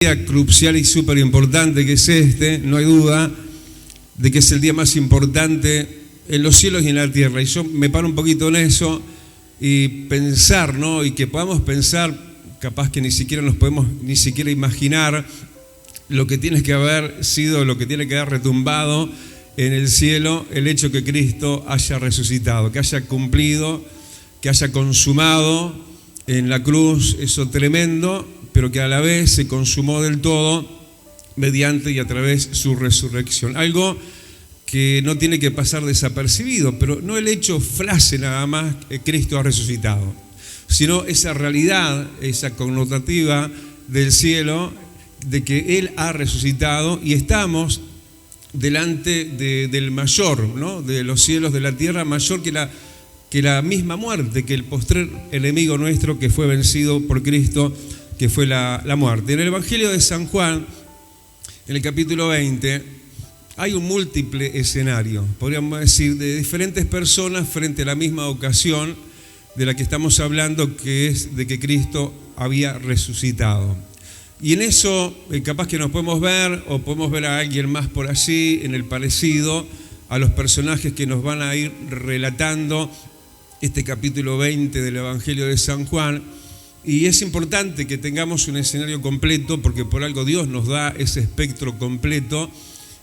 Día crucial y súper importante que es no hay duda de que es el día más importante en los cielos y en la tierra. Y yo me paro un poquito en eso y pensar, ¿no? Y que podamos pensar, capaz que ni siquiera nos podemos ni siquiera imaginar lo que tiene que haber sido, lo que tiene que haber retumbado en el cielo, el hecho que Cristo haya resucitado, que haya cumplido, que haya consumado en la cruz eso tremendo, pero que a la vez se consumó del todo mediante y a través de su resurrección. Algo que no tiene que pasar desapercibido, pero no el hecho frase nada más que Cristo ha resucitado, sino esa realidad, esa connotativa del cielo de que Él ha resucitado y estamos delante del mayor, ¿no? De los cielos, de la tierra, mayor que la misma muerte, que el postrer enemigo nuestro que fue vencido por Cristo, que fue la muerte. En el Evangelio de San Juan, en el capítulo 20, hay un múltiple escenario, podríamos decir, de diferentes personas frente a la misma ocasión de la que estamos hablando, que es de que Cristo había resucitado. Y en eso, capaz que nos podemos ver, o podemos ver a alguien más por allí, en el parecido a los personajes que nos van a ir relatando este capítulo 20 del Evangelio de San Juan. Y es importante que tengamos un escenario completo, porque por algo Dios nos da ese espectro completo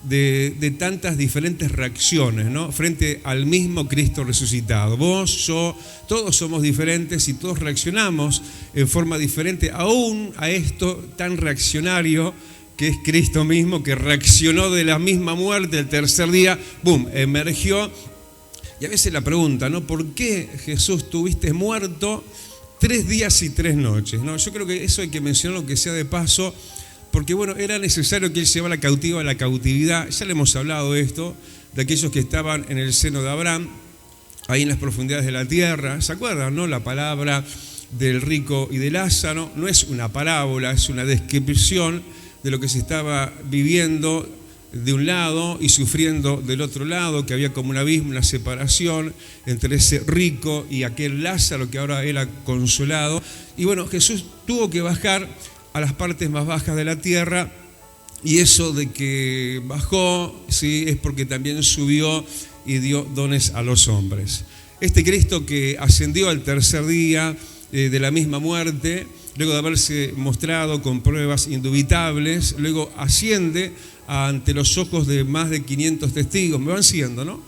de tantas diferentes reacciones, ¿no? Frente al mismo Cristo resucitado. Vos, yo, todos somos diferentes y todos reaccionamos en forma diferente, aún a esto tan reaccionario que es Cristo mismo, que reaccionó de la misma muerte el tercer día, ¡boom!, emergió. Y a veces la pregunta, ¿no? ¿Por qué, Jesús, estuviste muerto 3 días y 3 noches? ¿No? Yo creo que eso hay que mencionarlo, que sea de paso, porque bueno, era necesario que Él llevara cautiva a la cautividad. Ya le hemos hablado de esto, de aquellos que estaban en el seno de Abraham, ahí en las profundidades de la tierra. ¿Se acuerdan, no? La palabra del rico y de Lázaro no es una parábola, es una descripción de lo que se estaba viviendo de un lado y sufriendo del otro lado, que había como un abismo, una separación entre ese rico y aquel Lázaro que ahora era consolado. Y bueno, Jesús tuvo que bajar a las partes más bajas de la tierra, y eso de que bajó, sí, es porque también subió y dio dones a los hombres. Este Cristo que ascendió al tercer día de la misma muerte, luego de haberse mostrado con pruebas indubitables, luego asciende ante los ojos de más de 500 testigos. Me van siguiendo, ¿no?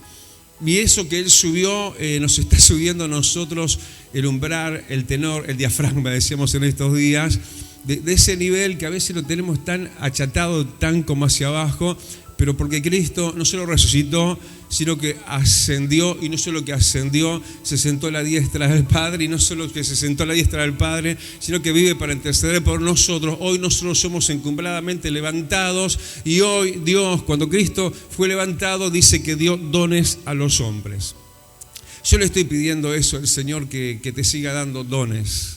Y eso que Él subió, nos está subiendo a nosotros el umbral, el tenor, el diafragma, decíamos en estos días, de ese nivel que a veces lo tenemos tan achatado, tan como hacia abajo, pero porque Cristo no solo resucitó, sino que ascendió, y no solo que ascendió, se sentó a la diestra del Padre, y no solo que se sentó a la diestra del Padre, sino que vive para interceder por nosotros. Hoy nosotros somos encumbradamente levantados, y hoy Dios, cuando Cristo fue levantado, dice que dio dones a los hombres. Yo le estoy pidiendo eso al Señor, que te siga dando dones,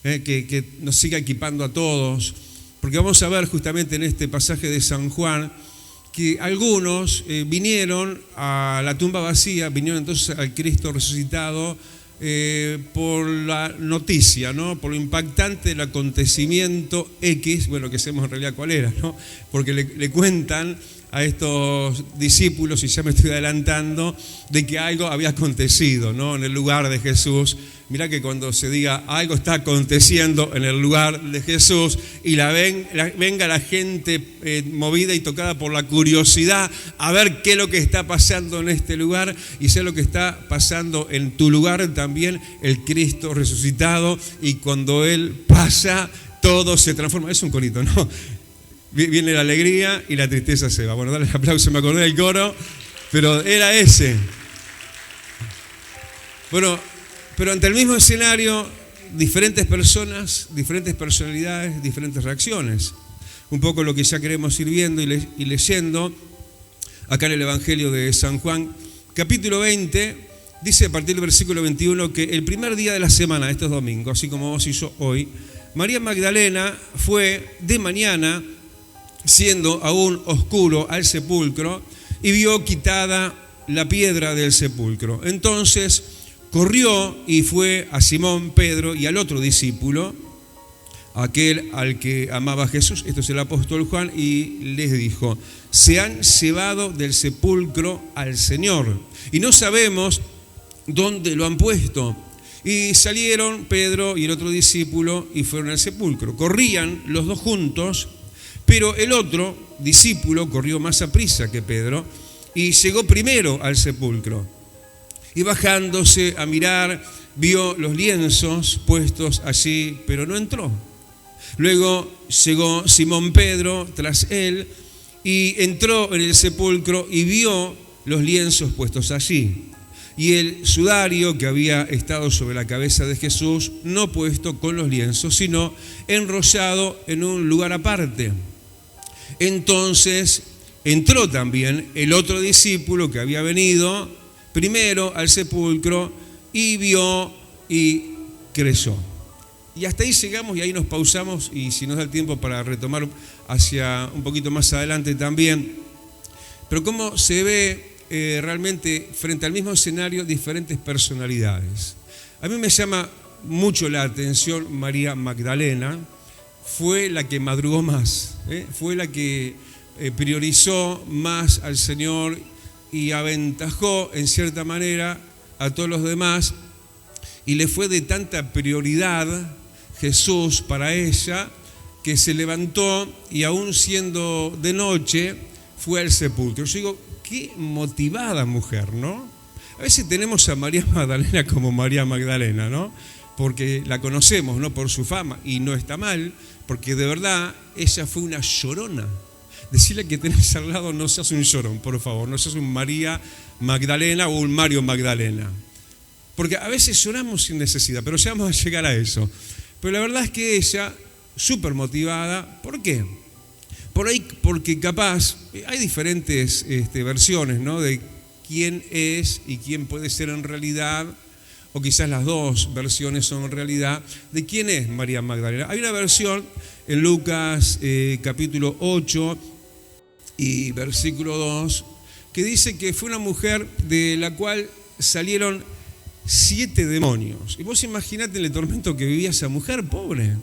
que nos siga equipando a todos, porque vamos a ver justamente en este pasaje de San Juan, que algunos vinieron a la tumba vacía, vinieron entonces al Cristo resucitado por la noticia, ¿no? Por lo impactante del acontecimiento X, bueno, que sabemos en realidad cuál era, ¿no? Porque le cuentan a estos discípulos, y ya me estoy adelantando, de que algo había acontecido, ¿no? En el lugar de Jesús. Mirá que cuando se diga algo está aconteciendo en el lugar de Jesús y venga la gente movida y tocada por la curiosidad a ver qué es lo que está pasando en este lugar, y sé lo que está pasando en tu lugar también, el Cristo resucitado, y cuando Él pasa todo se transforma. Es un corito, ¿no? Viene la alegría y la tristeza se va. Bueno, dale el aplauso, me acordé del coro, pero era ese. Bueno, pero ante el mismo escenario, diferentes personas, diferentes personalidades, diferentes reacciones. Un poco lo que ya queremos ir viendo y leyendo acá en el Evangelio de San Juan, capítulo 20, dice a partir del versículo 21 que el primer día de la semana, este es domingo, así como vos y yo hoy, María Magdalena fue de mañana, siendo aún oscuro, al sepulcro, y vio quitada la piedra del sepulcro. Entonces corrió y fue a Simón Pedro y al otro discípulo aquel al que amaba Jesús, esto es el apóstol Juan, y les dijo: se han llevado del sepulcro al Señor y no sabemos dónde lo han puesto. Y salieron Pedro y el otro discípulo y fueron al sepulcro. Corrían los dos juntos, pero el otro discípulo corrió más aprisa que Pedro y llegó primero al sepulcro. Y bajándose a mirar, vio los lienzos puestos allí, pero no entró. Luego llegó Simón Pedro tras él y entró en el sepulcro y vio los lienzos puestos allí, y el sudario que había estado sobre la cabeza de Jesús, no puesto con los lienzos, sino enrollado en un lugar aparte. Entonces entró también el otro discípulo que había venido primero al sepulcro y vio y creyó. Y hasta ahí llegamos y ahí nos pausamos, y si nos da el tiempo para retomar hacia un poquito más adelante también. Pero cómo se ve realmente frente al mismo escenario diferentes personalidades. A mí me llama mucho la atención María Magdalena. Fue la que madrugó más, fue la que priorizó más al Señor y aventajó en cierta manera a todos los demás, y le fue de tanta prioridad Jesús para ella que se levantó y aún siendo de noche fue al sepulcro. Yo digo, qué motivada mujer, ¿no? A veces tenemos a María Magdalena como María Magdalena, ¿no? Porque la conocemos, ¿no? Por su fama, y no está mal, porque de verdad ella fue una llorona. Decirle que tenés al lado: no seas un llorón, por favor, no seas un María Magdalena o un Mario Magdalena. Porque a veces lloramos sin necesidad, pero ya vamos a llegar a eso. Pero la verdad es que ella, súper motivada, ¿por qué? Por ahí, porque capaz, hay diferentes versiones, ¿no? De quién es y quién puede ser en realidad, o quizás las dos versiones son en realidad, de quién es María Magdalena. Hay una versión en Lucas capítulo 8 y versículo 2, que dice que fue una mujer de la cual salieron 7 demonios. Y vos imaginate el tormento que vivía esa mujer, pobre.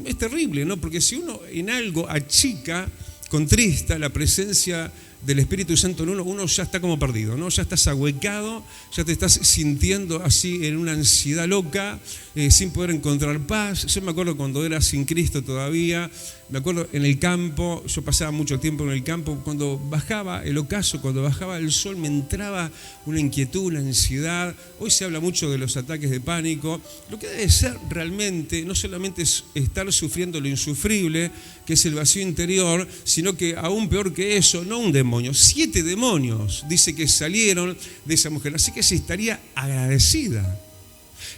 Es terrible, ¿no? Porque si uno en algo achica, contrista la presencia del Espíritu Santo en uno ya está como perdido, ¿no? Ya estás ahuecado, ya te estás sintiendo así en una ansiedad loca, sin poder encontrar paz. Yo me acuerdo cuando era sin Cristo todavía, me acuerdo en el campo, yo pasaba mucho tiempo en el campo, cuando bajaba el ocaso, cuando bajaba el sol, me entraba una inquietud, una ansiedad. Hoy se habla mucho de los ataques de pánico. Lo que debe ser realmente no solamente es estar sufriendo lo insufrible, que es el vacío interior, sino que aún peor que eso, no un demonio, 7 demonios, dice que salieron de esa mujer. Así que se estaría agradecida.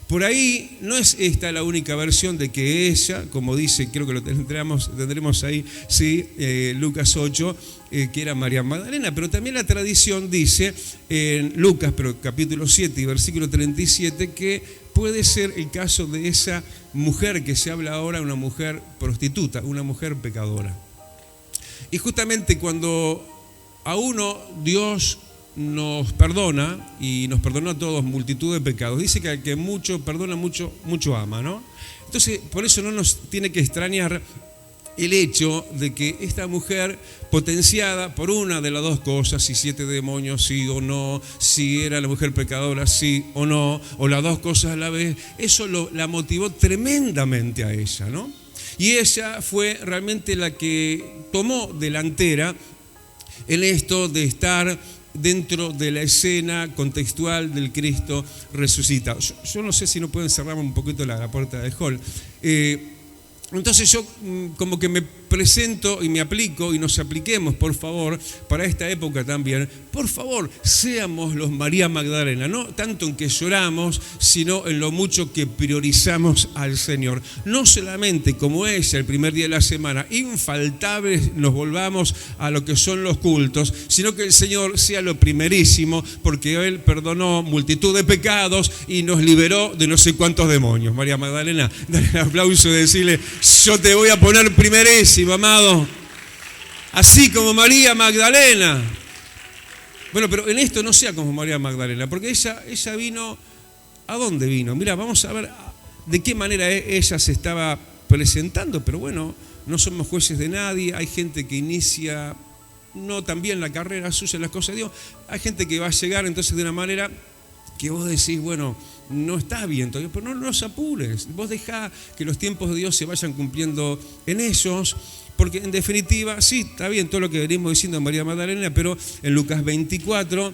Por ahí no es esta la única versión de que ella, como dice, creo que lo tendremos ahí, sí, Lucas 8, que era María Magdalena, pero también la tradición dice en Lucas, pero capítulo 7 y versículo 37, que puede ser el caso de esa mujer que se habla ahora, una mujer prostituta, una mujer pecadora. Y justamente cuando a uno Dios nos perdona, y nos perdonó a todos multitud de pecados, dice que al que mucho perdona, mucho ama, ¿no? Entonces, por eso no nos tiene que extrañar el hecho de que esta mujer, potenciada por una de las dos cosas, si 7 demonios, sí o no, si era la mujer pecadora, sí o no, o las dos cosas a la vez, eso la motivó tremendamente a ella, ¿no? Y ella fue realmente la que tomó delantera en esto de estar dentro de la escena contextual del Cristo resucitado. Yo no sé si no pueden cerrar un poquito la puerta del hall. Entonces yo como que me presento y me aplico, y nos apliquemos, por favor, para esta época también. Por favor, seamos los María Magdalena, no tanto en que lloramos, sino en lo mucho que priorizamos al Señor. No solamente como ella el primer día de la semana, infaltables nos volvamos a lo que son los cultos, sino que el Señor sea lo primerísimo, porque Él perdonó multitud de pecados y nos liberó de no sé cuántos demonios. María Magdalena, dale el aplauso y decirle: yo te voy a poner primerísimo, amado, así como María Magdalena. Bueno, pero en esto no sea como María Magdalena, porque ella vino, ¿a dónde vino? Mira, vamos a ver de qué manera ella se estaba presentando, pero bueno, no somos jueces de nadie. Hay gente que inicia no tan bien la carrera suya, las cosas de Dios. Hay gente que va a llegar entonces de una manera que vos decís, bueno, no está bien todavía, pero no los apures. Vos dejá que los tiempos de Dios se vayan cumpliendo en ellos, porque en definitiva, sí, está bien todo lo que venimos diciendo en María Magdalena, pero en Lucas 24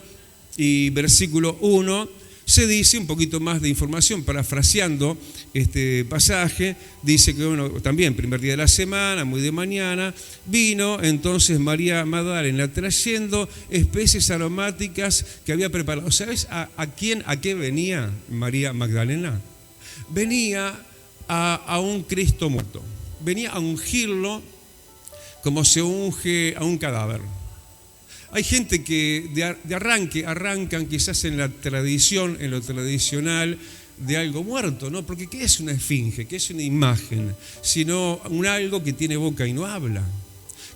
y versículo 1 se dice un poquito más de información, parafraseando este pasaje. Dice que bueno, también primer día de la semana, muy de mañana, vino entonces María Magdalena trayendo especies aromáticas que había preparado. ¿Sabes a qué venía María Magdalena? Venía a un Cristo muerto, venía a ungirlo como se unge a un cadáver. Hay gente que de arranque arrancan quizás en la tradición, en lo tradicional de algo muerto, ¿no? Porque ¿qué es una esfinge? ¿Qué es una imagen? Sino un algo que tiene boca y no habla,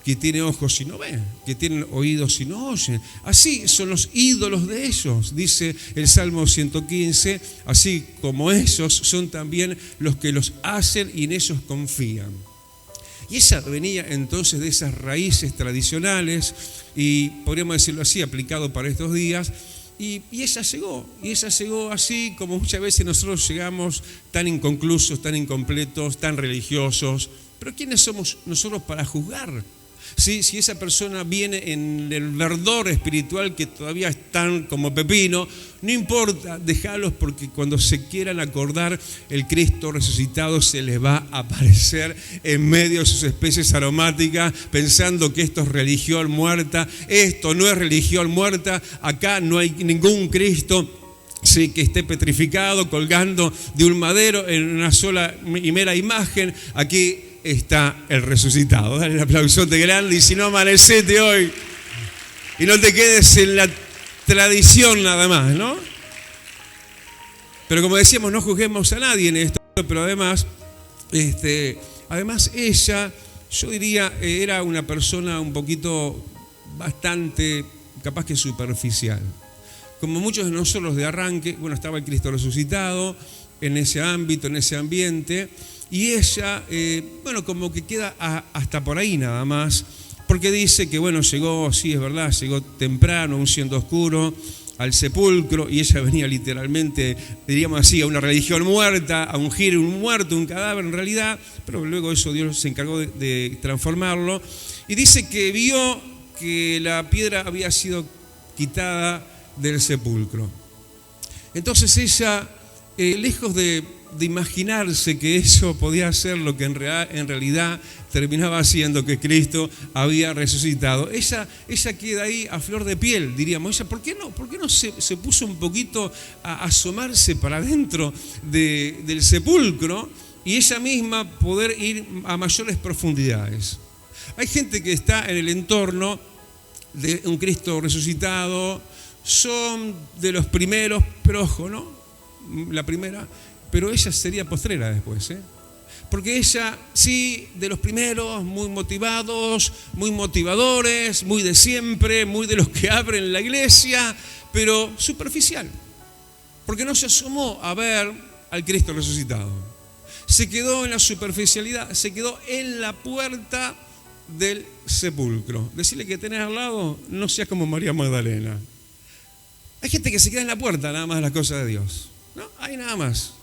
que tiene ojos y no ve, que tiene oídos y no oyen. Así son los ídolos de ellos, dice el Salmo 115, así como esos son también los que los hacen y en ellos confían. Y esa venía entonces de esas raíces tradicionales y podríamos decirlo así, aplicado para estos días. Y ella llegó así como muchas veces nosotros llegamos tan inconclusos, tan incompletos, tan religiosos. Pero ¿quiénes somos nosotros para juzgar? Si esa persona viene en el verdor espiritual que todavía están como pepino, no importa, déjalos, porque cuando se quieran acordar, el Cristo resucitado se les va a aparecer en medio de sus especies aromáticas, pensando que esto es religión muerta. Esto no es religión muerta, acá no hay ningún Cristo sí, que esté petrificado, colgando de un madero en una sola y mera imagen. Aquí está el resucitado. Dale el aplausote grande, y si no, amanecete hoy y no te quedes en la tradición nada más, ¿no? Pero como decíamos, no juzguemos a nadie en esto, pero además ella, yo diría, era una persona un poquito bastante, capaz que superficial. Como muchos de nosotros de arranque, bueno, estaba el Cristo resucitado en ese ámbito, en ese ambiente. Y ella, como que queda hasta por ahí nada más, porque dice que, bueno, llegó, sí es verdad, llegó temprano, aún siendo oscuro, al sepulcro, y ella venía literalmente, diríamos así, a una religión muerta, a ungir un muerto, un cadáver en realidad, pero luego eso Dios se encargó de transformarlo, y dice que vio que la piedra había sido quitada del sepulcro. Entonces ella, lejos de imaginarse que eso podía ser lo que en realidad terminaba siendo, que Cristo había resucitado, ella queda ahí a flor de piel, diríamos. Ella, ¿por qué no se puso un poquito a asomarse para adentro del sepulcro y ella misma poder ir a mayores profundidades? Hay gente que está en el entorno de un Cristo resucitado, son de los primeros, pero ojo, ¿no? La primera, pero ella sería postrera después, porque ella, sí, de los primeros, muy motivados, muy motivadores, muy de siempre, muy de los que abren la iglesia, pero superficial, porque no se asomó a ver al Cristo resucitado. Se quedó en la superficialidad, se quedó en la puerta del sepulcro. Decirle que tenés al lado, no seas como María Magdalena. Hay gente que se queda en la puerta nada más de las cosas de Dios, ¿no? Ahí nada más.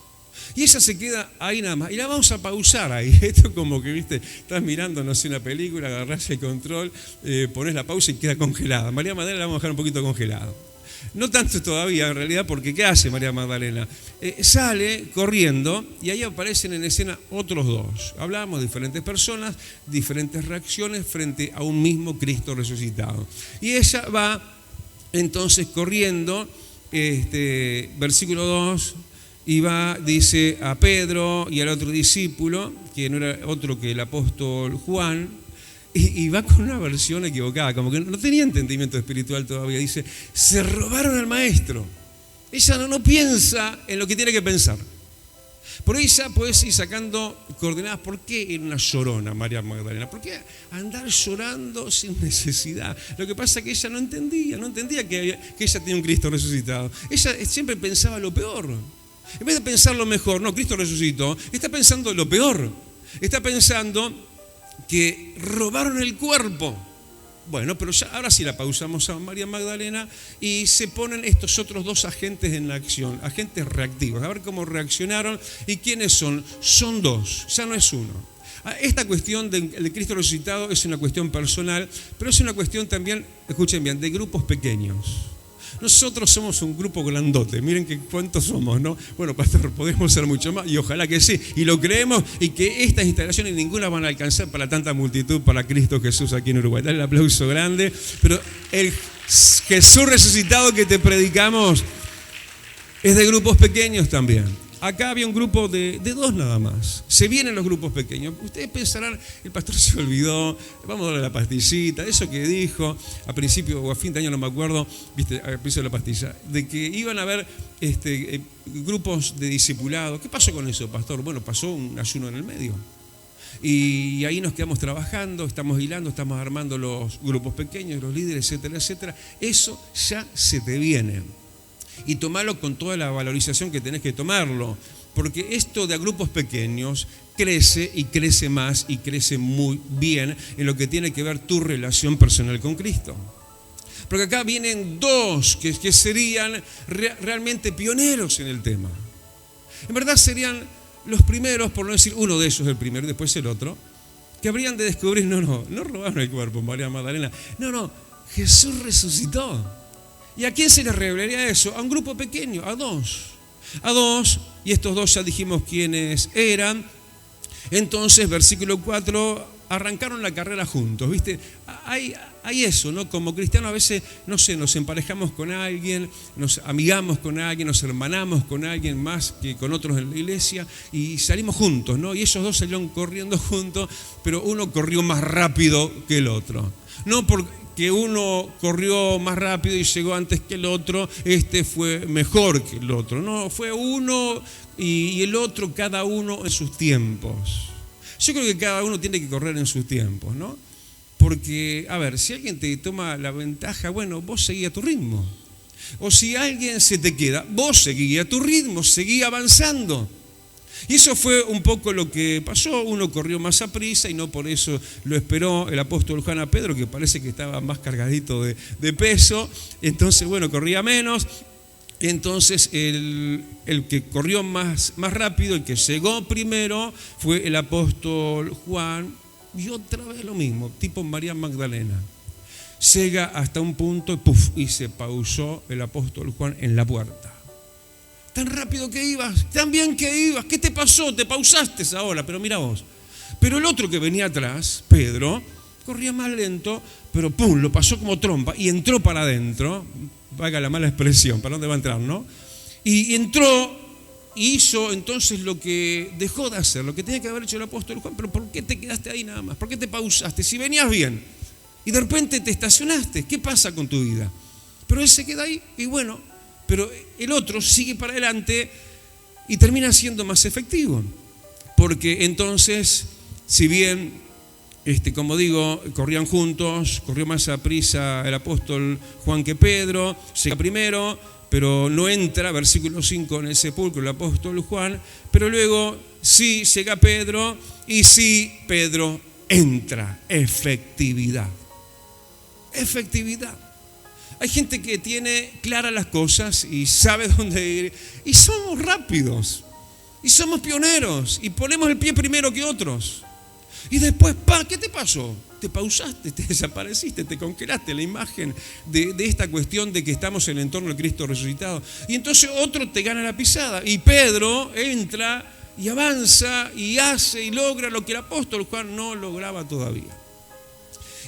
Y ella se queda ahí nada más. Y la vamos a pausar ahí. Esto como que, viste, estás mirando, no sé, una película, agarrás el control, pones la pausa y queda congelada. María Magdalena la vamos a dejar un poquito congelada. No tanto todavía en realidad, porque ¿qué hace María Magdalena? Sale corriendo y ahí aparecen en escena otros dos. Hablamos de diferentes personas, diferentes reacciones frente a un mismo Cristo resucitado. Y ella va entonces corriendo, versículo 2, y va, dice, a Pedro y al otro discípulo, que no era otro que el apóstol Juan, y va con una versión equivocada, como que no tenía entendimiento espiritual todavía. Dice, se robaron al maestro. Ella no piensa en lo que tiene que pensar. Por ella puedes ir sacando coordenadas. ¿Por qué era una llorona María Magdalena? ¿Por qué andar llorando sin necesidad? Lo que pasa es que ella no entendía que ella tenía un Cristo resucitado. Ella siempre pensaba lo peor. En vez de pensar lo mejor, no, Cristo resucitó, está pensando lo peor. Está pensando que robaron el cuerpo. Bueno, pero ya, ahora sí la pausamos a María Magdalena y se ponen estos otros dos agentes en la acción, agentes reactivos. A ver cómo reaccionaron y quiénes son. Son dos, ya no es uno. Esta cuestión de Cristo resucitado es una cuestión personal, pero es una cuestión también, escuchen bien, de grupos pequeños. Nosotros somos un grupo grandote, miren que cuántos somos, ¿no? Bueno, pastor, podemos ser mucho más y ojalá que sí, y lo creemos, y que estas instalaciones ninguna van a alcanzar para tanta multitud, para Cristo Jesús aquí en Uruguay. Dale el aplauso grande, pero el Jesús resucitado que te predicamos es de grupos pequeños también. Acá había un grupo de dos nada más. Se vienen los grupos pequeños. Ustedes pensarán, el pastor se olvidó, vamos a darle la pastillita, eso que dijo a principio o a fin de año, no me acuerdo, viste, al principio de la pastilla, de que iban a haber grupos de discipulado. ¿Qué pasó con eso, pastor? Bueno, pasó un ayuno en el medio. Y ahí nos quedamos trabajando, estamos hilando, estamos armando los grupos pequeños, los líderes, etcétera, etcétera. Eso ya se te viene. Y tomarlo con toda la valorización que tenés que tomarlo, porque esto de a grupos pequeños crece y crece más y crece muy bien en lo que tiene que ver tu relación personal con Cristo. Porque acá vienen dos que serían realmente pioneros en el tema. En verdad serían los primeros, por no decir uno de ellos el primero y después el otro, que habrían de descubrir, no robaron el cuerpo, María Magdalena, no, Jesús resucitó. ¿Y a quién se le revelaría eso? A un grupo pequeño, a dos, y estos dos ya dijimos quiénes eran. Entonces, versículo 4, arrancaron la carrera juntos, ¿viste? Hay eso, ¿no? Como cristianos a veces, no sé, nos emparejamos con alguien, nos amigamos con alguien, nos hermanamos con alguien más que con otros en la iglesia y salimos juntos, ¿no? Y ellos dos salieron corriendo juntos, pero uno corrió más rápido que el otro. No porque uno corrió más rápido y llegó antes que el otro, fue mejor que el otro. No, fue uno y el otro, cada uno en sus tiempos. Yo creo que cada uno tiene que correr en sus tiempos, ¿no? Porque, a ver, si alguien te toma la ventaja, bueno, vos seguí a tu ritmo. O si alguien se te queda, vos seguí a tu ritmo, seguí avanzando. Y eso fue un poco lo que pasó. Uno corrió más a prisa y no por eso lo esperó el apóstol Juan a Pedro, que parece que estaba más cargadito de peso. Entonces, bueno, corría menos. Entonces, el que corrió más rápido, el que llegó primero, fue el apóstol Juan. Y otra vez lo mismo, tipo María Magdalena. Llega hasta un punto y se pausó el apóstol Juan en la puerta. Tan rápido que ibas, tan bien que ibas, ¿qué te pasó? Te pausaste ahora, pero mira vos. Pero el otro que venía atrás, Pedro, corría más lento, pero ¡pum!, lo pasó como trompa y entró para adentro. Valga la mala expresión, ¿para dónde va a entrar, no? Y entró y hizo entonces lo que dejó de hacer, lo que tenía que haber hecho el apóstol Juan. Pero ¿por qué te quedaste ahí nada más? ¿Por qué te pausaste? Si venías bien y de repente te estacionaste, ¿qué pasa con tu vida? Pero él se queda ahí y bueno, pero el otro sigue para adelante y termina siendo más efectivo. Porque entonces, si bien, como digo, corrían juntos, corrió más a prisa el apóstol Juan que Pedro, llega primero, pero no entra, versículo 5, en el sepulcro el apóstol Juan, pero luego sí llega Pedro y sí Pedro entra. Efectividad. Hay gente que tiene claras las cosas y sabe dónde ir. Y somos rápidos. Y somos pioneros. Y ponemos el pie primero que otros. Y después, ¿qué te pasó? Te pausaste, te desapareciste, te congelaste la imagen de esta cuestión de que estamos en el entorno del Cristo resucitado. Y entonces otro te gana la pisada. Y Pedro entra y avanza y hace y logra lo que el apóstol Juan no lograba todavía.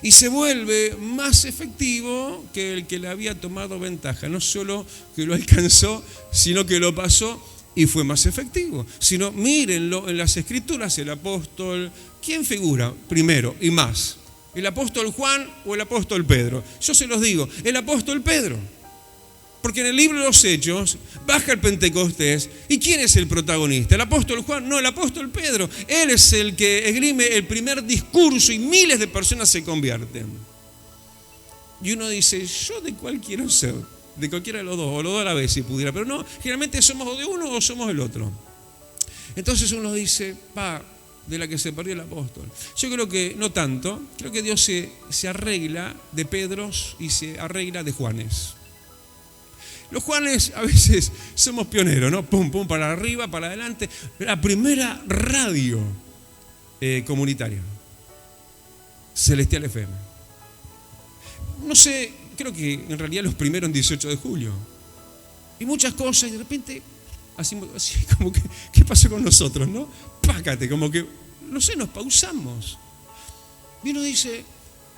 Y se vuelve más efectivo que el que le había tomado ventaja. No solo que lo alcanzó, sino que lo pasó y fue más efectivo. Sino, mírenlo en las Escrituras, el apóstol, ¿quién figura primero y más? ¿El apóstol Juan o el apóstol Pedro? Yo se los digo, el apóstol Pedro. Porque en el libro de los Hechos baja el Pentecostés. ¿Y quién es el protagonista? ¿El apóstol Juan? No, el apóstol Pedro. Él es el que esgrime el primer discurso y miles de personas se convierten. Y uno dice, ¿yo de cuál quiero ser? De cualquiera de los dos, o los dos a la vez si pudiera. Pero no, generalmente somos de uno o somos el otro. Entonces uno dice, de la que se perdió el apóstol. Yo creo que no tanto, creo que Dios se arregla de Pedros y se arregla de Juanes. Los Juanes a veces somos pioneros, ¿no? Pum, pum, para arriba, para adelante. La primera radio comunitaria, Celestial FM. No sé, creo que en realidad los primeros en 18 de julio. Y muchas cosas, y de repente, así como que, ¿qué pasó con nosotros, no? Pácate, como que, no sé, nos pausamos. Y uno dice,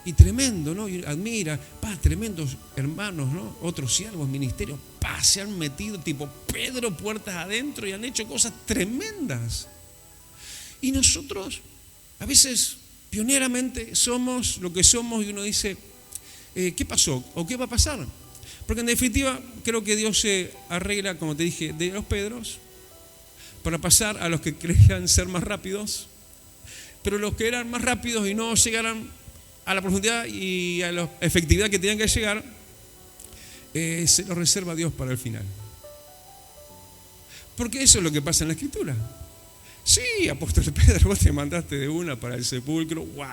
y tremendo, ¿no? Y admira, tremendos hermanos, ¿no? Otros siervos, ministerios, se han metido tipo Pedro puertas adentro y han hecho cosas tremendas. Y nosotros, a veces, pioneramente, somos lo que somos y uno dice, ¿qué pasó? ¿O qué va a pasar? Porque en definitiva, creo que Dios se arregla, como te dije, de los Pedros, para pasar a los que creían ser más rápidos, pero los que eran más rápidos y no llegaran a la profundidad y a la efectividad que tenían que llegar, se los reserva Dios para el final. Porque eso es lo que pasa en la Escritura. Sí, apóstol Pedro, vos te mandaste de una para el sepulcro, wow,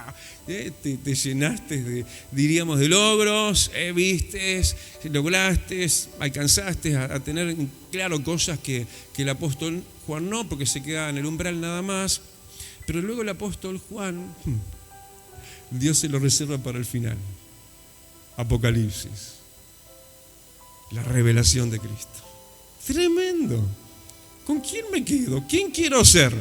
te llenaste diríamos, de logros, vistes, lograste, alcanzaste a tener claro cosas que el apóstol Juan no, porque se queda en el umbral nada más. Pero luego el apóstol Juan, Dios se lo reserva para el final. Apocalipsis, la revelación de Cristo. Tremendo. ¿Con quién me quedo? ¿Quién quiero ser?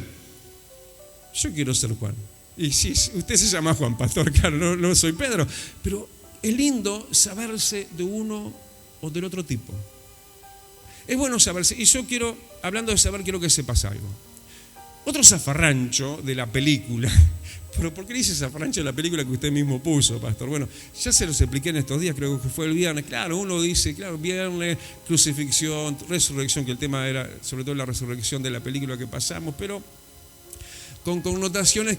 Yo quiero ser Juan. Y sí, usted se llama Juan, pastor, claro, no soy Pedro. Pero es lindo saberse de uno o del otro tipo. Es bueno saberse. Y yo quiero, hablando de saber, quiero que sepas algo. Otro zafarrancho de la película. ¿Pero por qué dice zafarrancho de la película que usted mismo puso, pastor? Bueno, ya se los expliqué en estos días, creo que fue el viernes. Claro, uno dice, claro, viernes, crucifixión, resurrección, que el tema era sobre todo la resurrección de la película que pasamos, pero con connotaciones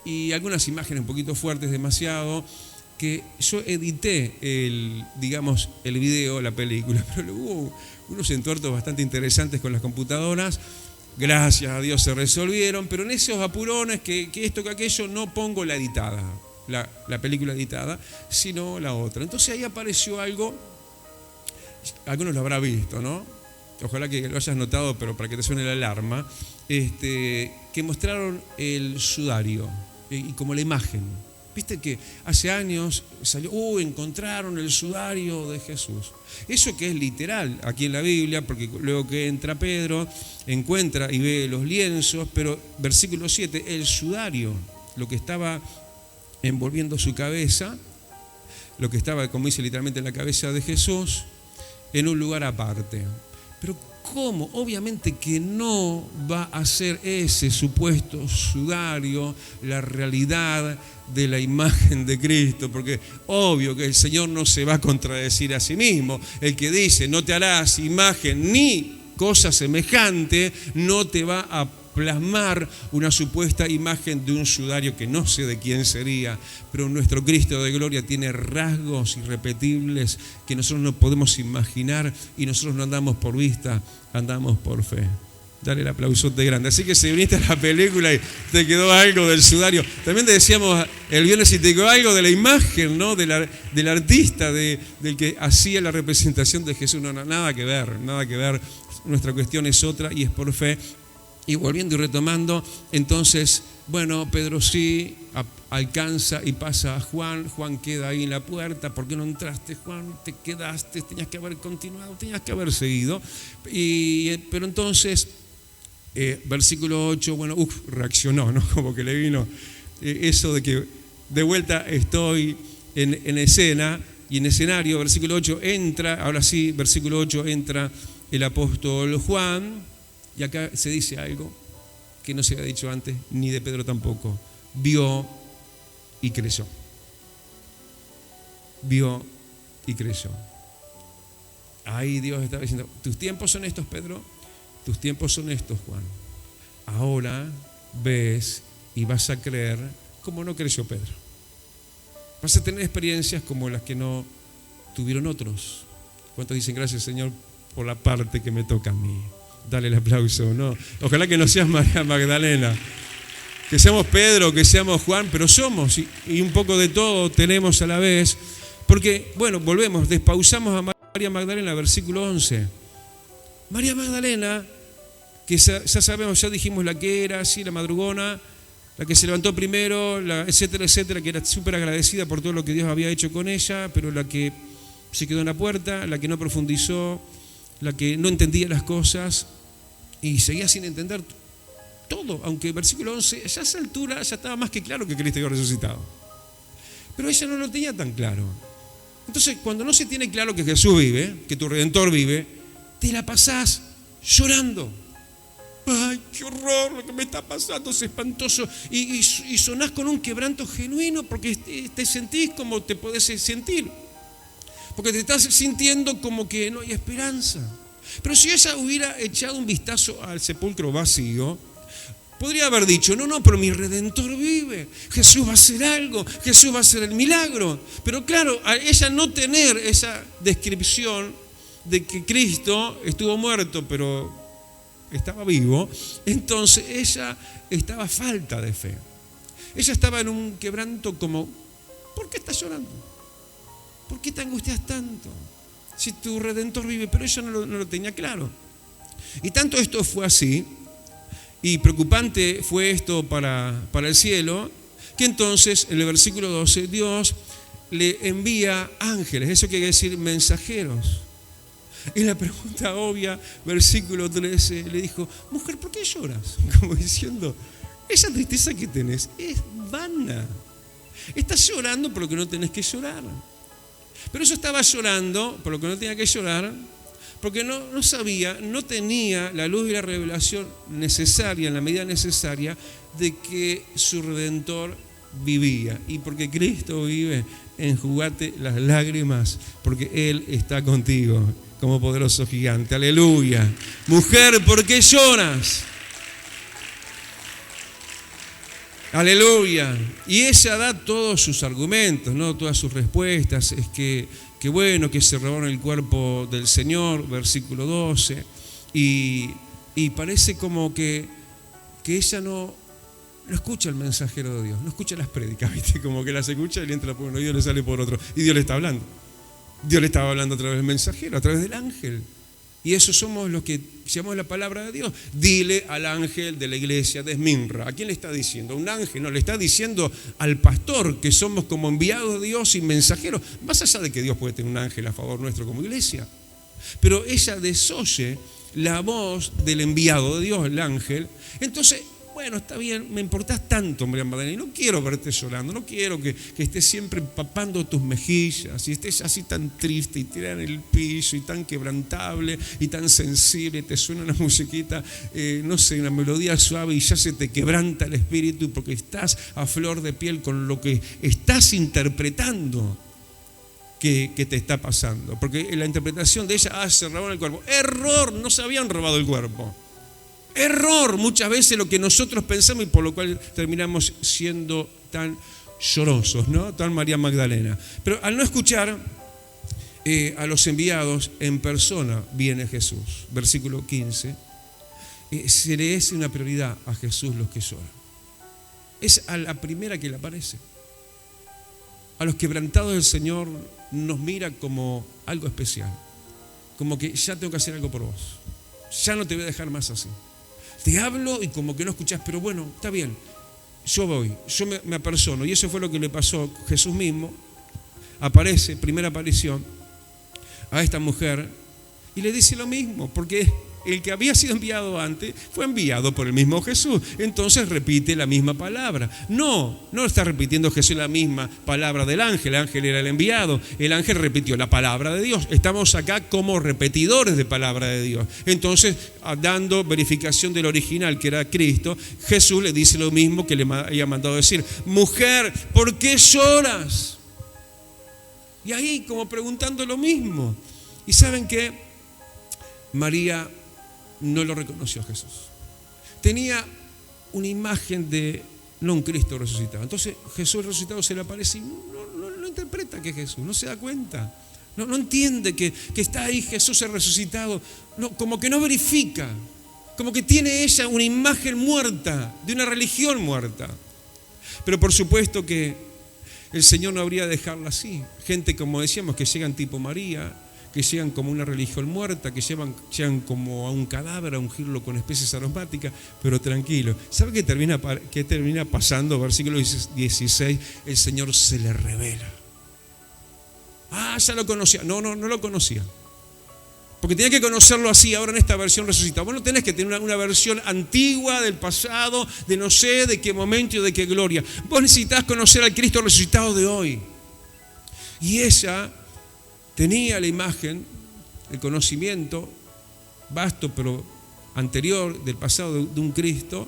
y algunas imágenes un poquito fuertes, demasiado, que yo edité el video, la película, pero hubo unos entuertos bastante interesantes con las computadoras. Gracias a Dios se resolvieron, pero en esos apurones que esto, que aquello, no pongo la editada, la película editada, sino la otra. Entonces ahí apareció algo, algunos lo habrán visto, ¿no? Ojalá que lo hayas notado, pero para que te suene la alarma, que mostraron el sudario y como la imagen. Viste que hace años salió, encontraron el sudario de Jesús. Eso que es literal aquí en la Biblia, porque luego que entra Pedro, encuentra y ve los lienzos, pero versículo 7, el sudario, lo que estaba envolviendo su cabeza, lo que estaba, como dice literalmente, en la cabeza de Jesús, en un lugar aparte. Pero ¿cómo? Obviamente que no va a ser ese supuesto sudario la realidad de la imagen de Cristo, porque obvio que el Señor no se va a contradecir a sí mismo. El que dice no te harás imagen ni cosa semejante, no te va a plasmar una supuesta imagen de un sudario que no sé de quién sería, pero nuestro Cristo de gloria tiene rasgos irrepetibles que nosotros no podemos imaginar, y nosotros no andamos por vista, andamos por fe. Dale el aplausote grande. Así que si viniste a la película y te quedó algo del sudario, también te decíamos el viernes si te quedó algo de la imagen, ¿no? del artista, del que hacía la representación de Jesús. No, nada que ver, nada que ver. Nuestra cuestión es otra y es por fe. Y volviendo y retomando, entonces, bueno, Pedro sí alcanza y pasa a Juan. Juan queda ahí en la puerta. ¿Por qué no entraste, Juan? Te quedaste, tenías que haber continuado, tenías que haber seguido. Pero entonces, versículo 8, bueno, reaccionó, ¿no? Como que le vino eso de que de vuelta estoy en escena y en escenario. Versículo 8 entra, ahora sí, versículo 8 entra el apóstol Juan. Y acá se dice algo que no se había dicho antes, ni de Pedro tampoco. Vio y creyó. Vio y creyó. Ahí Dios estaba diciendo, tus tiempos son estos, Pedro. Tus tiempos son estos, Juan. Ahora ves y vas a creer como no creyó Pedro. Vas a tener experiencias como las que no tuvieron otros. ¿Cuántos dicen gracias, Señor, por la parte que me toca a mí? Dale el aplauso, ¿no? Ojalá que no seas María Magdalena. que seamos Pedro, que seamos Juan, pero somos, y un poco de todo tenemos a la vez. Porque, bueno, volvemos, despausamos a María Magdalena, versículo 11. María Magdalena, que ya sabemos, ya dijimos la que era, sí, la madrugona, la que se levantó primero, etcétera, etcétera, que era súper agradecida por todo lo que Dios había hecho con ella, pero la que se quedó en la puerta, la que no profundizó, la que no entendía las cosas y seguía sin entender todo, aunque versículo 11, ya a esa altura ya estaba más que claro que Cristo había resucitado. Pero ella no lo tenía tan claro. Entonces, cuando no se tiene claro que Jesús vive, que tu Redentor vive, te la pasás llorando. ¡Ay, qué horror lo que me está pasando! Es espantoso. Y sonás con un quebranto genuino porque te sentís como te podés sentir. Porque te estás sintiendo como que no hay esperanza. Pero si ella hubiera echado un vistazo al sepulcro vacío, podría haber dicho, no, pero mi Redentor vive. Jesús va a hacer algo, Jesús va a hacer el milagro. Pero claro, al ella no tener esa descripción de que Cristo estuvo muerto, pero estaba vivo, entonces ella estaba a falta de fe. Ella estaba en un quebranto como, ¿por qué estás llorando? ¿Por qué te angustias tanto? Si tu Redentor vive, pero ella no lo tenía claro. Y tanto esto fue así, y preocupante fue esto para el cielo, que entonces en el versículo 12 Dios le envía ángeles, eso quiere decir mensajeros. Y la pregunta obvia, versículo 13, le dijo, mujer, ¿por qué lloras? Como diciendo, esa tristeza que tenés es vana. Estás llorando por lo que no tenés que llorar. Pero eso estaba llorando por lo que no tenía que llorar, porque no sabía, no tenía la luz y la revelación necesaria, en la medida necesaria, de que su Redentor vivía. Y porque Cristo vive, enjugate las lágrimas, porque Él está contigo como poderoso gigante. Aleluya. Mujer, ¿por qué lloras? Aleluya. Y ella da todos sus argumentos, ¿no? Todas sus respuestas. Es que bueno, que se robaron el cuerpo del Señor, versículo 12. Y parece como que ella no escucha el mensajero de Dios, no escucha las prédicas, ¿viste? Como que las escucha y le entra por uno oído y le sale por otro. Y Dios le está hablando. Dios le estaba hablando a través del mensajero, a través del ángel. Y eso somos los que llamamos la palabra de Dios. Dile al ángel de la iglesia de Esmirna. ¿A quién le está diciendo? ¿A un ángel? No, le está diciendo al pastor que somos como enviados de Dios y mensajeros. Más allá de que Dios puede tener un ángel a favor nuestro como iglesia. Pero ella desoye la voz del enviado de Dios, el ángel. Entonces, bueno, está bien, me importás tanto, María Magdalena, y no quiero verte llorando, no quiero que estés siempre empapando tus mejillas y estés así tan triste y tirada en el piso y tan quebrantable y tan sensible, te suena una musiquita, no sé, una melodía suave y ya se te quebranta el espíritu porque estás a flor de piel con lo que estás interpretando que te está pasando. Porque en la interpretación de ella, se robaron el cuerpo. Error, no se habían robado el cuerpo. Error, muchas veces lo que nosotros pensamos y por lo cual terminamos siendo tan llorosos, ¿no? Tan María Magdalena. Pero al no escuchar a los enviados en persona viene Jesús. Versículo 15. Se le es una prioridad a Jesús los que lloran. Es a la primera que le aparece. A los quebrantados del Señor nos mira como algo especial. Como que ya tengo que hacer algo por vos. Ya no te voy a dejar más así. Te hablo y como que no escuchás, pero bueno, está bien, yo voy, yo me apersono. Y eso fue lo que le pasó a Jesús mismo. Aparece, primera aparición, a esta mujer y le dice lo mismo, porque el que había sido enviado antes fue enviado por el mismo Jesús. Entonces repite la misma palabra. No está repitiendo Jesús la misma palabra del ángel. El ángel era el enviado. El ángel repitió la palabra de Dios. Estamos acá como repetidores de palabra de Dios. Entonces, dando verificación del original, que era Cristo, Jesús le dice lo mismo que le había mandado decir. Mujer, ¿por qué lloras? Y ahí como preguntando lo mismo. ¿Y saben qué? María no lo reconoció a Jesús. Tenía una imagen de no un Cristo resucitado. Entonces Jesús resucitado se le aparece y no interpreta que es Jesús, no se da cuenta, no entiende que está ahí Jesús resucitado, como que no verifica. Como que tiene ella una imagen muerta, de una religión muerta. Pero por supuesto que el Señor no habría de dejarla así. Gente, como decíamos, que llegan tipo María, que llegan como una religión muerta, que llegan como a un cadáver a ungirlo con especies aromáticas, pero tranquilo. ¿Sabe qué termina pasando? Versículo 16, el Señor se le revela. Ya lo conocía. No lo conocía. Porque tenía que conocerlo así, ahora en esta versión resucitada. Vos no tenés que tener una versión antigua del pasado, de no sé de qué momento y de qué gloria. Vos necesitás conocer al Cristo resucitado de hoy. Y ella tenía la imagen, el conocimiento vasto pero anterior del pasado de un Cristo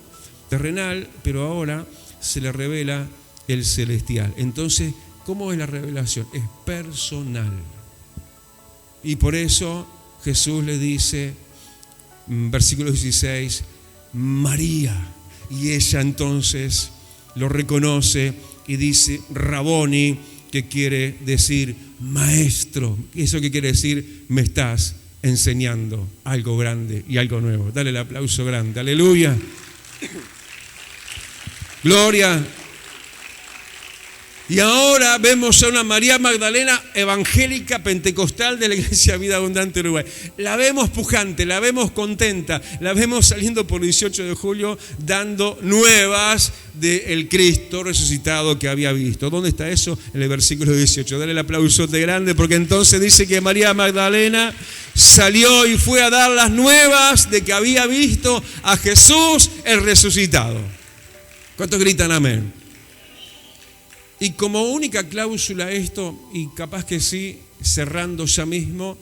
terrenal, pero ahora se le revela el celestial. Entonces, ¿cómo es la revelación? Es personal. Y por eso Jesús le dice, versículo 16, María. Y ella entonces lo reconoce y dice, Raboni, que quiere decir maestro. ¿Eso qué quiere decir? Me estás enseñando algo grande y algo nuevo. Dale el aplauso grande. Aleluya. Gloria. Y ahora vemos a una María Magdalena evangélica pentecostal de la Iglesia Vida Abundante Uruguay. La vemos pujante, la vemos contenta, la vemos saliendo por el 18 de julio dando nuevas del Cristo resucitado que había visto. ¿Dónde está eso? En el versículo 18. Dale el aplausote grande, porque entonces dice que María Magdalena salió y fue a dar las nuevas de que había visto a Jesús el resucitado. ¿Cuántos gritan amén? Y como única cláusula esto, y capaz que sí, cerrando ya mismo,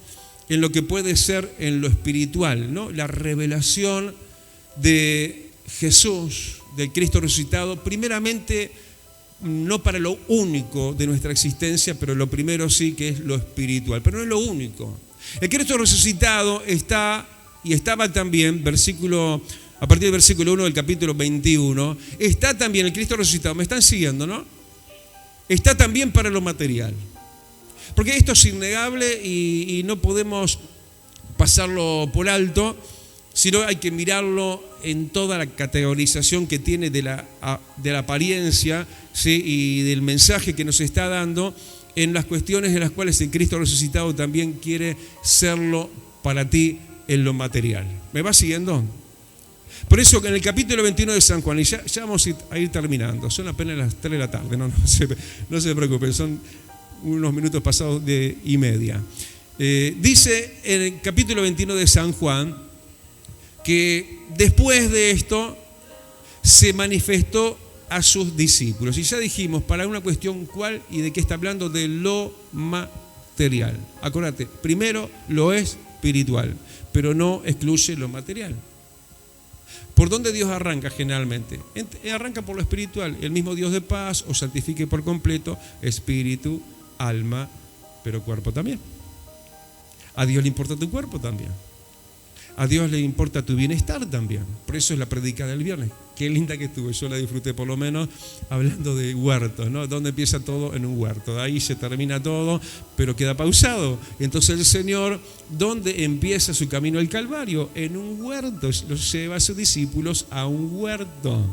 en lo que puede ser en lo espiritual, ¿no? La revelación de Jesús, del Cristo resucitado, primeramente, no para lo único de nuestra existencia, pero lo primero sí que es lo espiritual, pero no es lo único. El Cristo resucitado está y estaba también, a partir del versículo 1 del capítulo 21, está también el Cristo resucitado. ¿Me están siguiendo, no? Está también para lo material. Porque esto es innegable y no podemos pasarlo por alto, sino hay que mirarlo en toda la categorización que tiene de la apariencia, ¿sí? Y del mensaje que nos está dando en las cuestiones en las cuales el Cristo resucitado también quiere serlo para ti en lo material. ¿Me va siguiendo? Por eso en el capítulo 21 de San Juan, y ya vamos a ir terminando, son apenas las 3 de la tarde, no se preocupen, son unos minutos pasados y media. Dice en el capítulo 21 de San Juan que después de esto se manifestó a sus discípulos. Y ya dijimos, para una cuestión cuál y de qué está hablando, de lo material. Acordate, primero lo espiritual, pero no excluye lo material. ¿Por dónde Dios arranca generalmente? Arranca por lo espiritual. El mismo Dios de paz os santifique por completo, espíritu, alma, pero cuerpo también. A Dios le importa tu cuerpo también. A Dios le importa tu bienestar también. Por eso es la prédica del viernes. Qué linda que estuvo. Yo la disfruté por lo menos hablando de huertos, ¿no? ¿Dónde empieza todo? En un huerto. De ahí se termina todo, pero queda pausado. Entonces el Señor, ¿dónde empieza su camino al Calvario? En un huerto. Los lleva a sus discípulos a un huerto,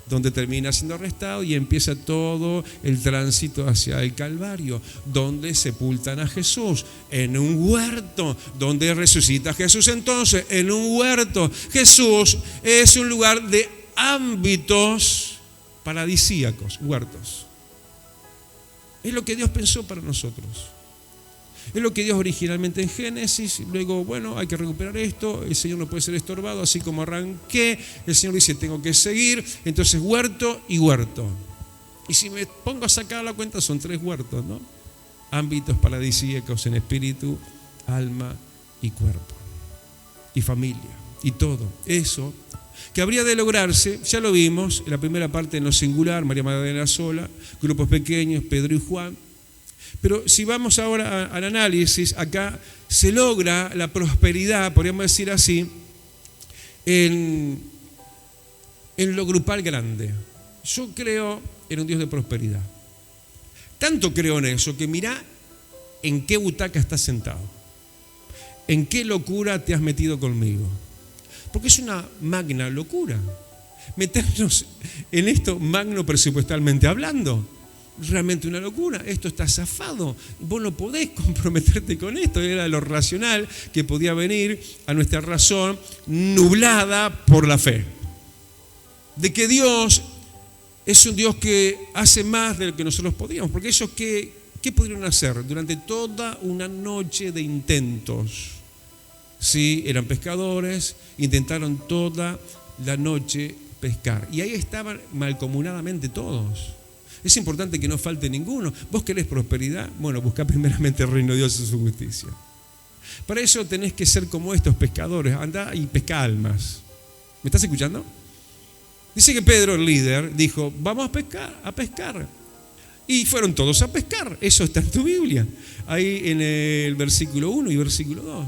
donde termina siendo arrestado y empieza todo el tránsito hacia el Calvario, donde sepultan a Jesús, en un huerto, donde resucita Jesús. Entonces, en un huerto, Jesús es un lugar de ámbitos paradisíacos, huertos. Es lo que Dios pensó para nosotros. Es lo que Dios originalmente en Génesis, luego, bueno, hay que recuperar esto, el Señor no puede ser estorbado, así como arranqué, el Señor dice, tengo que seguir, entonces huerto y huerto. Y si me pongo a sacar la cuenta, son 3 huertos, ¿no? Ámbitos paradisíacos en espíritu, alma y cuerpo. Y familia, y todo. Eso que habría de lograrse, ya lo vimos, en la primera parte en lo singular, María Magdalena sola, grupos pequeños, Pedro y Juan. Pero si vamos ahora al análisis, acá se logra la prosperidad, podríamos decir así, en lo grupal grande. Yo creo en un Dios de prosperidad. Tanto creo en eso que mirá en qué butaca estás sentado, en qué locura te has metido conmigo. Porque es una magna locura meternos en esto magno presupuestalmente hablando. Realmente una locura, esto está zafado, vos no podés comprometerte con esto. Era lo racional que podía venir a nuestra razón nublada por la fe, de que Dios es un Dios que hace más de lo que nosotros podíamos. Porque ellos, ¿qué pudieron hacer? Durante toda una noche de intentos, sí, eran pescadores, intentaron toda la noche pescar, y ahí estaban mancomunadamente todos. Es importante que no falte ninguno. ¿Vos querés prosperidad? Bueno, buscá primeramente el reino de Dios y su justicia. Para eso tenés que ser como estos pescadores. Andá y pesca almas. ¿Me estás escuchando? Dice que Pedro, el líder, dijo, vamos a pescar. Y fueron todos a pescar. Eso está en tu Biblia, ahí en el versículo 1 y versículo 2.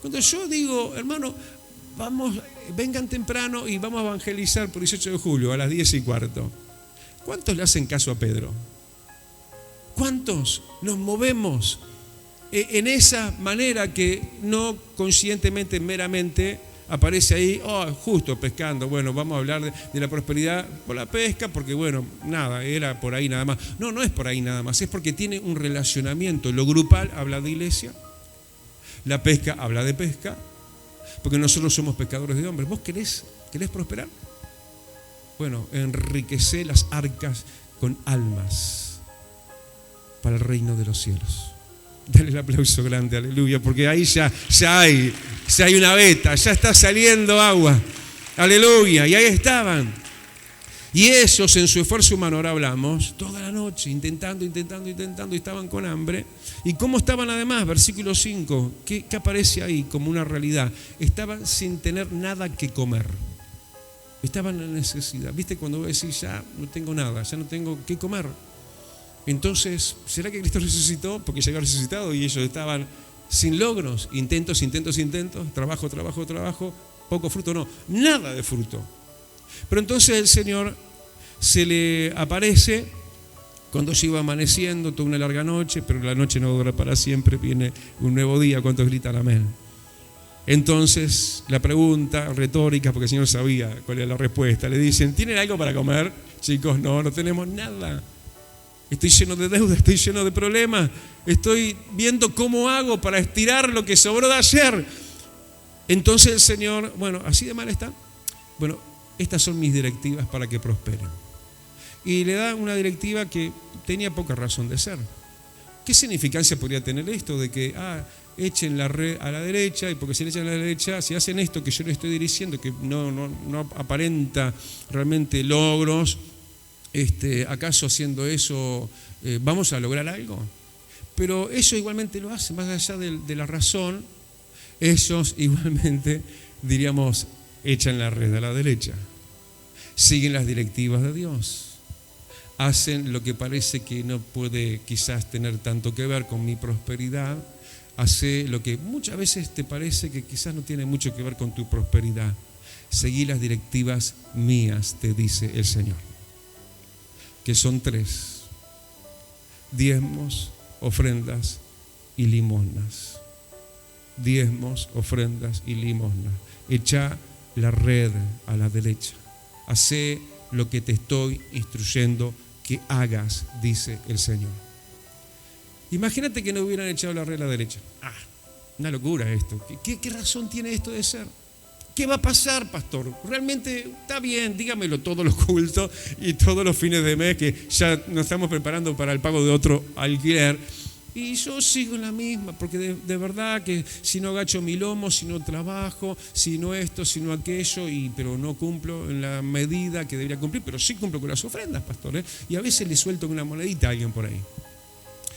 Cuando yo digo, hermano, vamos, vengan temprano y vamos a evangelizar por 18 de julio a las 10:15. ¿Cuántos le hacen caso a Pedro? ¿Cuántos nos movemos en esa manera que no conscientemente, meramente aparece ahí, justo pescando? Bueno, vamos a hablar de la prosperidad por la pesca, porque bueno, nada, era por ahí nada más. No es por ahí nada más, es porque tiene un relacionamiento. Lo grupal habla de iglesia, la pesca habla de pesca, porque nosotros somos pescadores de hombres. ¿Vos querés prosperar? Bueno, enriquecé las arcas con almas para el reino de los cielos. Dale el aplauso grande, aleluya, porque ahí ya hay una veta, ya está saliendo agua, aleluya, y ahí estaban. Y ellos en su esfuerzo humano, ahora hablamos, toda la noche, intentando, y estaban con hambre. ¿Y cómo estaban además? Versículo 5, ¿qué aparece ahí como una realidad? Estaban sin tener nada que comer. Estaban en necesidad. ¿Viste cuando vos decís, ya no tengo nada, ya no tengo qué comer? Entonces, ¿será que Cristo resucitó? Porque ya había resucitado y ellos estaban sin logros, intentos, trabajo, poco fruto, no, nada de fruto. Pero entonces el Señor se le aparece cuando ya iba amaneciendo, toda una larga noche, pero la noche no dura para siempre, viene un nuevo día. ¿Cuántos gritan amén? Entonces la pregunta retórica, porque el Señor sabía cuál era la respuesta, le dicen, ¿tienen algo para comer? Chicos, no tenemos nada. Estoy lleno de deuda, estoy lleno de problemas, estoy viendo cómo hago para estirar lo que sobró de ayer. Entonces el Señor, bueno, ¿así de mal está? Bueno, estas son mis directivas para que prosperen. Y le da una directiva que tenía poca razón de ser. ¿Qué significancia podría tener esto de que, echen la red a la derecha, y porque si le echan a la derecha, si hacen esto que yo les estoy diciendo, que no aparenta realmente logros, ¿acaso haciendo eso vamos a lograr algo? Pero ellos igualmente lo hacen, más allá de la razón, ellos igualmente, diríamos, echan la red a la derecha, siguen las directivas de Dios, hacen lo que parece que no puede quizás tener tanto que ver con mi prosperidad, hace lo que muchas veces te parece que quizás no tiene mucho que ver con tu prosperidad. Seguí las directivas mías, te dice el Señor, que son 3: diezmos, ofrendas y limosnas. Diezmos, ofrendas y limosnas. Echa la red a la derecha. Hacé lo que te estoy instruyendo que hagas, dice el Señor. Imagínate que no hubieran echado la red a la derecha. Una locura esto. ¿Qué razón tiene esto de ser? ¿Qué va a pasar, pastor? Realmente está bien, dígamelo todos los cultos y todos los fines de mes, que ya nos estamos preparando para el pago de otro alquiler. Y yo sigo en la misma, porque de verdad que si no agacho mi lomo, si no trabajo, si no esto, si no aquello, pero no cumplo en la medida que debería cumplir, pero sí cumplo con las ofrendas, pastor, y a veces le suelto una monedita a alguien por ahí.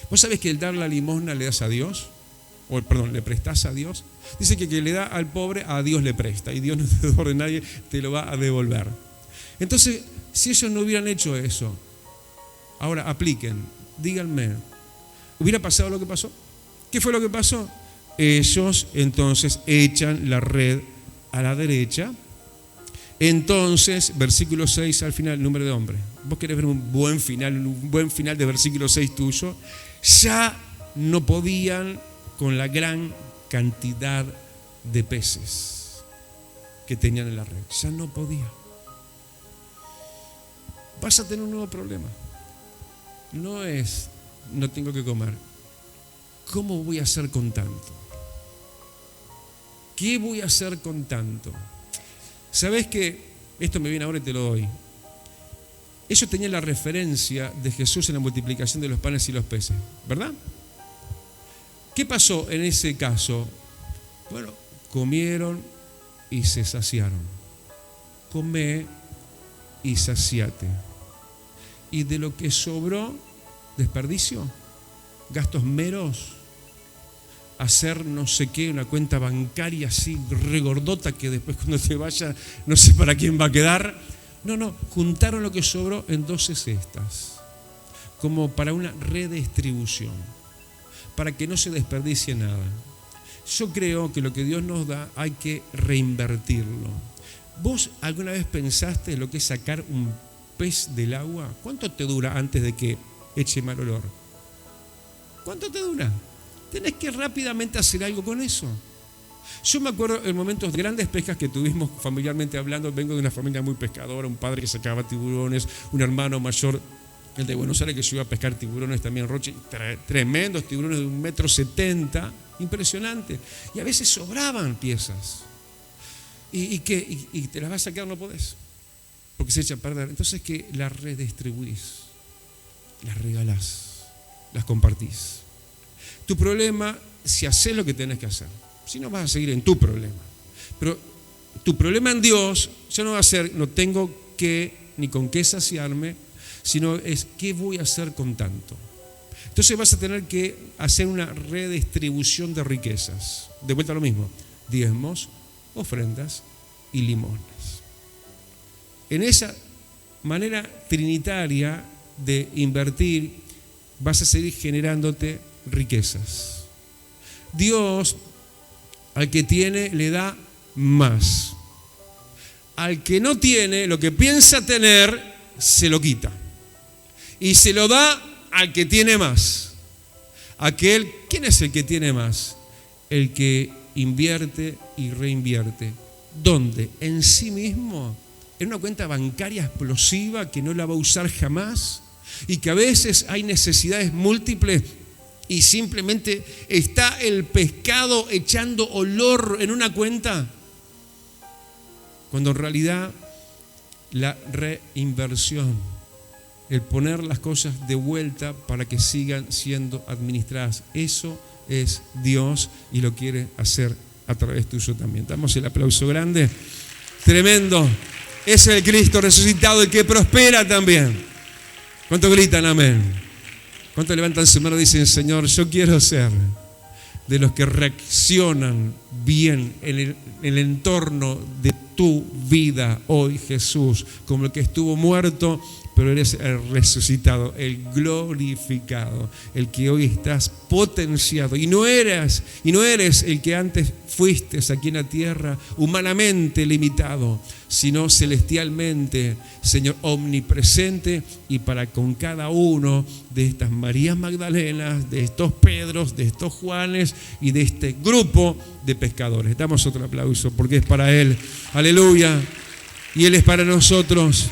¿Vos sabés que el dar la limosna le das a Dios? Le prestás a Dios. Dice que le da al pobre, a Dios le presta, y Dios no te devuelve, nadie te lo va a devolver. Entonces, si ellos no hubieran hecho eso, ahora apliquen, díganme, ¿hubiera pasado lo que pasó? ¿Qué fue lo que pasó? Ellos entonces echan la red a la derecha. Entonces, versículo 6 al final, número de hombres. ¿Vos querés ver un buen final de versículo 6 tuyo? Ya no podían con la gran cantidad de peces. que tenían en la red. Ya no podía. Vas a tener un nuevo problema. No es, no tengo que comer. ¿Cómo voy a hacer con tanto? ¿Qué voy a hacer con tanto? ¿Sabés qué? Esto me viene ahora y te lo doy. Eso tenía la referencia de Jesús en la multiplicación de los panes y los peces, ¿verdad? ¿Qué pasó en ese caso? Bueno, comieron y se saciaron. Comé y saciate. Y de lo que sobró, desperdicio, gastos meros, hacer no sé qué, una cuenta bancaria así regordota que después cuando te vaya no sé para quién va a quedar. No, juntaron lo que sobró en 12 cestas, como para una redistribución, para que no se desperdicie nada. Yo creo que lo que Dios nos da hay que reinvertirlo. ¿Vos alguna vez pensaste lo que es sacar un pez del agua? ¿Cuánto te dura antes de que eche mal olor? ¿Cuánto te dura? Tenés que rápidamente hacer algo con eso. Yo me acuerdo en momentos de grandes pescas que tuvimos familiarmente hablando. Vengo de una familia muy pescadora, un padre que sacaba tiburones, un hermano mayor, el de Buenos Aires, que se iba a pescar tiburones también en Roche, tremendos tiburones de 1,70 m, impresionante. Y a veces sobraban piezas. ¿Y te las vas a sacar? No podés, porque se echa a perder. Entonces, que las redistribuís, las regalás, las compartís. Tu problema, si haces lo que tenés que hacer, si no vas a seguir en tu problema. Pero tu problema en Dios ya no va a ser no tengo qué ni con qué saciarme, sino es qué voy a hacer con tanto. Entonces vas a tener que hacer una redistribución de riquezas. De vuelta a lo mismo, diezmos, ofrendas y limones. En esa manera trinitaria de invertir vas a seguir generándote riquezas. Dios al que tiene le da más. Al que no tiene, lo que piensa tener, se lo quita. Y se lo da al que tiene más. ¿Quién es el que tiene más? El que invierte y reinvierte. ¿Dónde? En sí mismo. En una cuenta bancaria explosiva que no la va a usar jamás. Y que a veces hay necesidades múltiples y simplemente está el pescado echando olor en una cuenta, cuando en realidad la reinversión, el poner las cosas de vuelta para que sigan siendo administradas, eso es Dios y lo quiere hacer a través tuyo también. Damos el aplauso grande. Tremendo. Es el Cristo resucitado el que prospera también. ¿Cuántos gritan amén? ¿Cuántos levantan su mano y dicen, Señor, yo quiero ser de los que reaccionan bien en el entorno de tu vida hoy, Jesús, como el que estuvo muerto, pero eres el resucitado, el glorificado, el que hoy estás potenciado. Y no eres el que antes fuiste aquí en la tierra, humanamente limitado, sino celestialmente, Señor, omnipresente, y para con cada uno de estas Marías Magdalenas, de estos Pedros, de estos Juanes y de este grupo de pescadores. Damos otro aplauso porque es para Él. Aleluya. Y Él es para nosotros.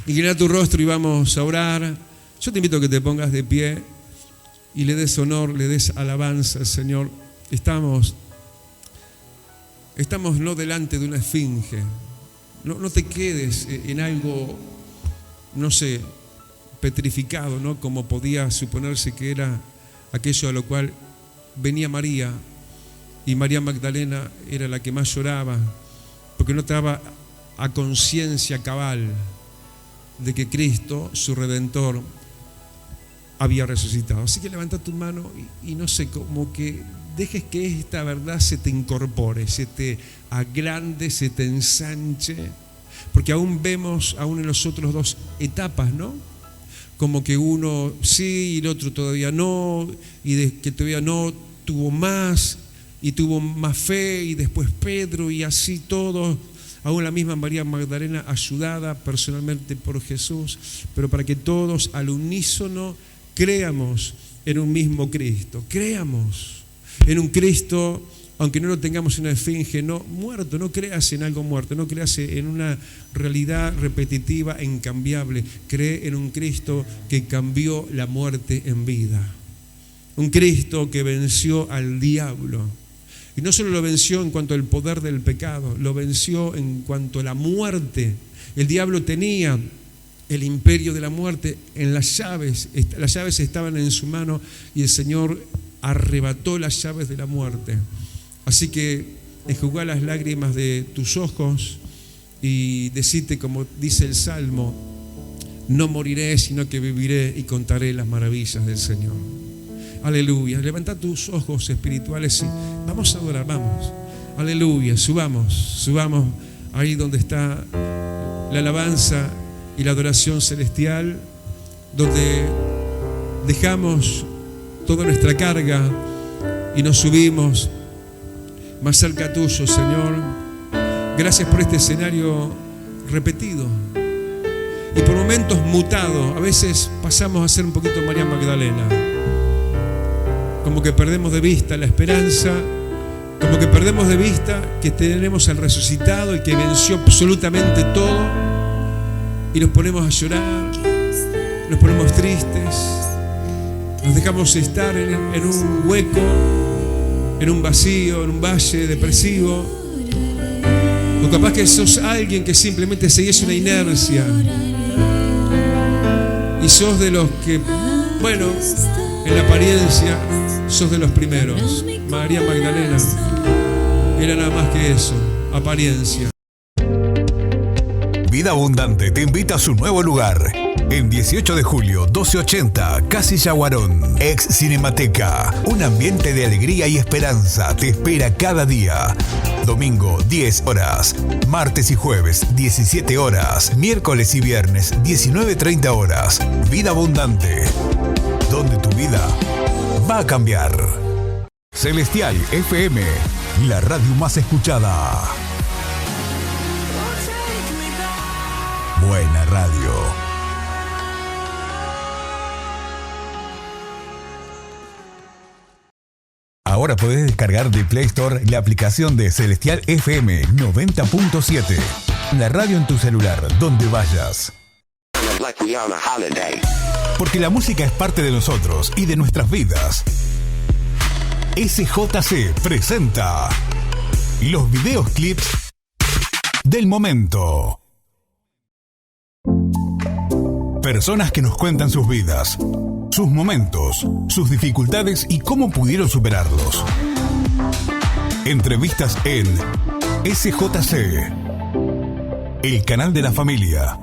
Inclina tu rostro y vamos a orar. Yo te invito a que te pongas de pie y le des honor, le des alabanza al Señor. Estamos no delante de una esfinge. No te quedes en algo, no sé, petrificado, ¿no? Como podía suponerse que era aquello a lo cual venía María, y María Magdalena era la que más lloraba, porque no estaba a conciencia cabal de que Cristo, su Redentor, había resucitado. Así que levanta tu mano y no sé, como que dejes que esta verdad se te incorpore, se te agrande, se te ensanche, porque aún vemos en los otros dos etapas, ¿no? Como que uno sí y el otro todavía no, y que todavía no tuvo más y tuvo más fe, y después Pedro, y así todos. Aún la misma María Magdalena, ayudada personalmente por Jesús, pero para que todos al unísono creamos en un mismo Cristo, creamos en un Cristo aunque no lo tengamos en una esfinge, no muerto, no creas en algo muerto, no creas en una realidad repetitiva e incambiable. Cree en un Cristo que cambió la muerte en vida. Un Cristo que venció al diablo. Y no solo lo venció en cuanto al poder del pecado, lo venció en cuanto a la muerte. El diablo tenía el imperio de la muerte en las llaves estaban en su mano y el Señor arrebató las llaves de la muerte. Así que enjugá las lágrimas de tus ojos y decite, como dice el Salmo, no moriré, sino que viviré y contaré las maravillas del Señor. Aleluya. Levanta tus ojos espirituales y vamos a adorar, vamos. Aleluya. Subamos ahí donde está la alabanza y la adoración celestial, donde dejamos toda nuestra carga y nos subimos más cerca tuyo, Señor. Gracias por este escenario repetido y por momentos mutado. A veces pasamos a ser un poquito María Magdalena, como que perdemos de vista la esperanza, como que perdemos de vista que tenemos al resucitado y que venció absolutamente todo, y nos ponemos a llorar, nos ponemos tristes, nos dejamos estar en un hueco, en un vacío, en un valle depresivo. O capaz que sos alguien que simplemente seguís una inercia y sos de los que, bueno, en la apariencia sos de los primeros. María Magdalena era nada más que eso, apariencia. Vida Abundante te invita a su nuevo lugar. En 18 de julio, 1280, Casilla Guarón, ex Cinemateca. Un ambiente de alegría y esperanza te espera cada día. Domingo, 10 horas. Martes y jueves, 17 horas. Miércoles y viernes, 19:30 horas. Vida Abundante, donde tu vida va a cambiar. Celestial FM, la radio más escuchada. Buena radio. Ahora podés descargar de Play Store la aplicación de Celestial FM 90.7. La radio en tu celular, donde vayas. Porque la música es parte de nosotros y de nuestras vidas. SJC presenta los videos clips del momento. Personas que nos cuentan sus vidas, sus momentos, sus dificultades y cómo pudieron superarlos. Entrevistas en SJC, el canal de la familia.